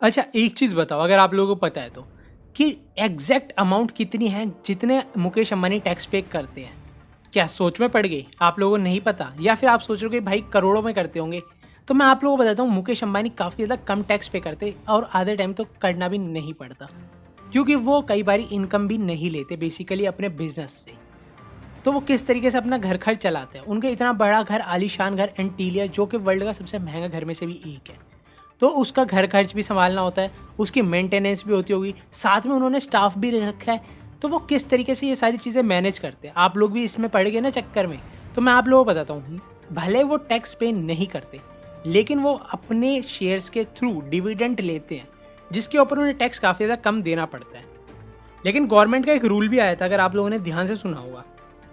अच्छा, एक चीज़ बताओ अगर आप लोगों को पता है तो, कि एग्ज़ैक्ट अमाउंट कितनी है जितने मुकेश अंबानी टैक्स पे करते हैं? क्या सोच में पड़ गई? आप लोगों को नहीं पता या फिर आप सोच रहे हो कि भाई करोड़ों में करते होंगे? तो मैं आप लोगों को बताता हूँ, मुकेश अंबानी काफ़ी ज़्यादा कम टैक्स पे करते और आधे टाइम तो करना भी नहीं पड़ता। क्योंकि वो कई बारी इनकम भी नहीं लेते बेसिकली अपने बिज़नेस से। तो वो किस तरीके से अपना घर खर्च चलाते हैं। उनका इतना बड़ा घर, आलीशान घर एंटीलिया, जो कि वर्ल्ड का सबसे महँगा घर में से भी एक है। तो उसका घर खर्च भी सँभालना होता है, उसकी मेंटेनेंस भी होती होगी, साथ में उन्होंने स्टाफ भी रखा है। तो वो किस तरीके से ये सारी चीज़ें मैनेज करते हैं, आप लोग भी इसमें पड़ गए ना चक्कर में। तो मैं आप लोगों को बताता हूँ, भले वो टैक्स पे नहीं करते, लेकिन वो अपने शेयर्स के थ्रू डिविडेंड लेते हैं, जिसके ऊपर उन्हें टैक्स काफ़ी ज़्यादा कम देना पड़ता है। लेकिन गवर्नमेंट का एक रूल भी आया था, अगर आप लोगों ने ध्यान से सुना होगा,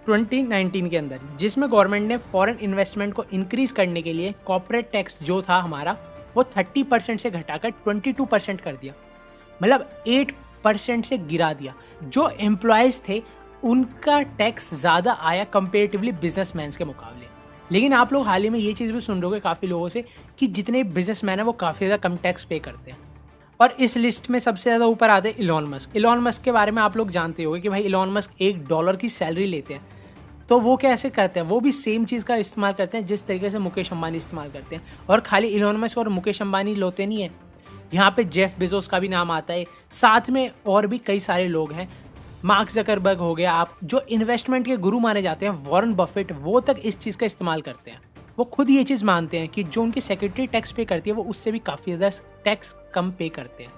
2019 के अंदर, जिसमें गवर्नमेंट ने फॉरेन इन्वेस्टमेंट को इंक्रीज करने के लिए कॉर्पोरेट टैक्स जो था हमारा, वो 30% से घटाकर 22% कर दिया। मतलब 8% से गिरा दिया। जो एम्प्लॉयज़ थे उनका टैक्स ज़्यादा आया कंपेरेटिवली बिजनेसमैन के मुकाबले। लेकिन आप लोग हाल ही में ये चीज़ भी सुन रहे हो काफ़ी लोगों से कि जितने बिजनेसमैन हैं वो काफ़ी ज़्यादा कम टैक्स पे करते हैं। और इस लिस्ट में सबसे ज़्यादा ऊपर आते हैं इलॉन मस्क। इलॉन मस्क के बारे में आप लोग जानते होंगे कि भाई इलॉन मस्क $1 की सैलरी लेते हैं। तो वो कैसे करते हैं? वो भी सेम चीज़ का इस्तेमाल करते हैं जिस तरीके से मुकेश अंबानी इस्तेमाल करते हैं। और खाली इलॉन मस्क और मुकेश अंबानी लोते नहीं है, यहाँ पे जेफ बेजोस का भी नाम आता है, साथ में और भी कई सारे लोग हैं। मार्क जकरबर्ग हो गया, आप जो इन्वेस्टमेंट के गुरु माने जाते हैं, वॉरेन बफेट, वो तक इस चीज़ का इस्तेमाल करते हैं। वो खुद ये चीज़ मानते हैं कि जो उनकी सेक्रेटरी टैक्स पे करती है वो उससे भी काफ़ी ज़्यादा टैक्स कम पे करते हैं।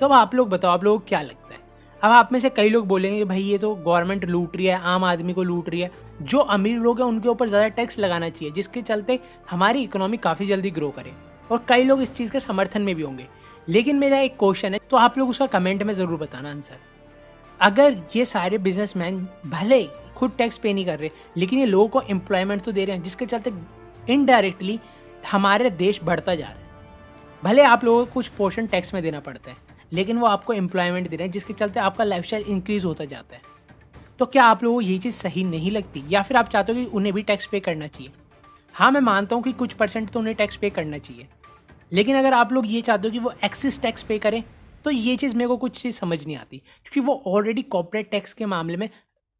तो अब आप लोग बताओ, आप लोगों को क्या लगता है? अब आप में से कई लोग बोलेंगे भाई ये तो गवर्नमेंट लूट रही है, आम आदमी को लूट रही है। जो अमीर लोग हैं उनके ऊपर ज़्यादा टैक्स लगाना चाहिए, जिसके चलते हमारी इकोनॉमी काफ़ी जल्दी ग्रो करे। और कई लोग इस चीज़ के समर्थन में भी होंगे। लेकिन मेरा एक क्वेश्चन है, तो आप लोग उसका कमेंट में ज़रूर बताना आंसर। अगर ये सारे बिजनेसमैन भले खुद टैक्स पे नहीं कर रहे, लेकिन ये लोगों को एम्प्लॉयमेंट तो दे रहे हैं, जिसके चलते इनडायरेक्टली हमारे देश बढ़ता जा रहा है। भले आप लोगों को कुछ पोर्शन टैक्स में देना पड़ता है, लेकिन वो आपको एम्प्लॉयमेंट दे रहे हैं, जिसके चलते आपका लाइफस्टाइल इंक्रीज होता जाता है। तो क्या आप लोगों को ये चीज़ सही नहीं लगती, या फिर आप चाहते हो कि उन्हें भी टैक्स पे करना चाहिए? हाँ, मैं मानता हूँ कि कुछ परसेंट तो उन्हें टैक्स पे करना चाहिए, लेकिन अगर आप लोग ये चाहते हो कि वो एक्सिस टैक्स पे करें, तो ये चीज़ मेरे को कुछ चीज़ समझ नहीं आती, क्योंकि वो ऑलरेडी कॉर्पोरेट टैक्स के मामले में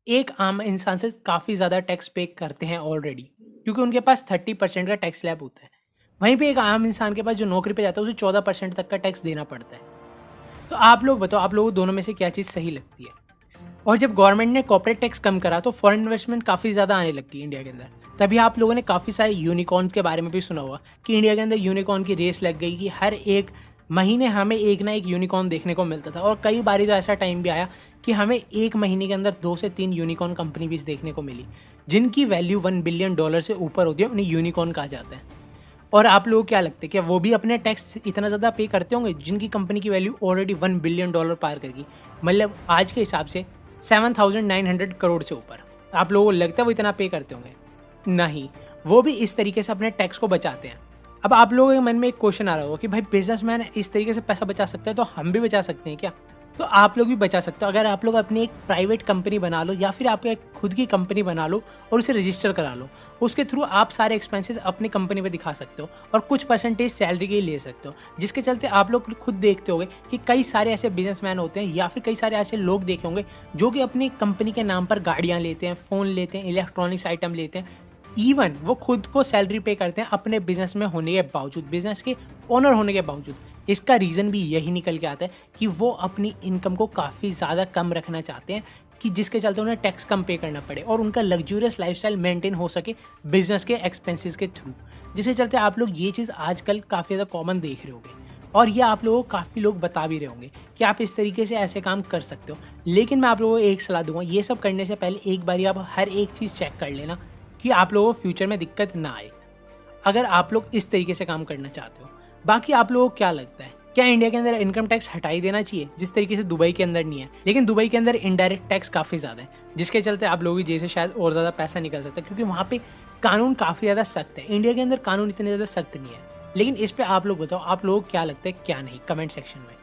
एक आम इंसान से काफ़ी ज़्यादा टैक्स पे करते हैं ऑलरेडी, क्योंकि उनके पास 30% का टैक्स स्लैब होता है। वहीं पे एक आम इंसान के पास जो नौकरी पे जाता है उसे 14% तक का टैक्स देना पड़ता है। तो आप लोग बताओ, आप लोगों को दोनों में से क्या चीज़ सही लगती है? और जब गवर्नमेंट ने कॉर्पोरेट टैक्स कम करा तो फॉरेन इन्वेस्टमेंट काफ़ी ज़्यादा आने लग गई इंडिया के अंदर। तभी आप लोगों ने काफ़ी सारे यूनिकॉर्न्स के बारे में भी सुना होगा कि इंडिया के अंदर यूनिकॉर्न की रेस लग गई, कि हर एक महीने हमें एक ना एक यूनिकॉर्न देखने को मिलता था। और कई बारी तो ऐसा टाइम भी आया कि हमें एक महीने के अंदर 2 से 3 यूनिकॉर्न कंपनी भी देखने को मिली, जिनकी वैल्यू $1 बिलियन से ऊपर होती है, उन्हें यूनिकॉर्न कहा जाता है। और आप लोगों को क्या लगता है, क्या वो भी अपने टैक्स इतना ज़्यादा पे करते होंगे, जिनकी कंपनी की वैल्यू ऑलरेडी $1 बिलियन पार कर गई? मतलब आज के हिसाब से 7,900 करोड़ से ऊपर। आप लोगों को लगता है वो इतना पे करते होंगे? नहीं, वो भी इस तरीके से अपने टैक्स को बचाते हैं। अब आप लोगों के मन में एक क्वेश्चन आ रहा होगा कि भाई बिजनेसमैन इस तरीके से पैसा बचा सकता है, तो हम भी बचा सकते हैं क्या? तो आप लोग भी बचा सकते हो अगर आप लोग अपनी एक प्राइवेट कंपनी बना लो, या फिर आपका एक खुद की कंपनी बना लो और उसे रजिस्टर करा लो। उसके थ्रू आप सारे एक्सपेंसेस अपनी कंपनी पे दिखा सकते हो और कुछ परसेंटेज सैलरी के लिए ले सकते हो, जिसके चलते आप लोग खुद देखते होंगे कि कई सारे ऐसे बिजनेसमैन होते हैं, या फिर कई सारे ऐसे लोग देखे होंगे जो कि अपनी कंपनी के नाम पर गाड़ियाँ लेते हैं, फ़ोन लेते हैं, इलेक्ट्रॉनिक्स आइटम लेते हैं। इवन वो खुद को सैलरी पे करते हैं अपने बिजनेस में होने के बावजूद, बिजनेस के ओनर होने के बावजूद। इसका रीज़न भी यही निकल के आता है कि वो अपनी इनकम को काफ़ी ज़्यादा कम रखना चाहते हैं, कि जिसके चलते उन्हें टैक्स कम पे करना पड़े और उनका लग्जूरियस लाइफस्टाइल मेंटेन हो सके बिजनेस के एक्सपेंसेस के थ्रू। जिसके चलते आप लोग ये चीज़ आजकल काफ़ी ज़्यादा कॉमन देख रहे होंगे, और ये आप लोगों को काफ़ी लोग बता भी रहे होंगे कि आप इस तरीके से ऐसे काम कर सकते हो। लेकिन मैं आप लोगों को एक सलाह दूंगा, ये सब करने से पहले एक बारी आप हर एक चीज़ चेक कर लेना कि आप लोगों को फ्यूचर में दिक्कत ना आए, अगर आप लोग इस तरीके से काम करना चाहते हो। बाकी आप लोगों को क्या लगता है, क्या इंडिया के अंदर इनकम टैक्स हटा ही देना चाहिए, जिस तरीके से दुबई के अंदर नहीं है? लेकिन दुबई के अंदर इनडायरेक्ट टैक्स काफ़ी ज़्यादा है, जिसके चलते आप लोगों की जेब से शायद और ज़्यादा पैसा निकल सकता है, क्योंकि वहाँ पे कानून काफ़ी ज़्यादा सख्त है। इंडिया के अंदर कानून इतने ज़्यादा सख्त नहीं है। लेकिन इस पर आप लोग बताओ, आप लोगों को क्या लगता है क्या नहीं, कमेंट सेक्शन में।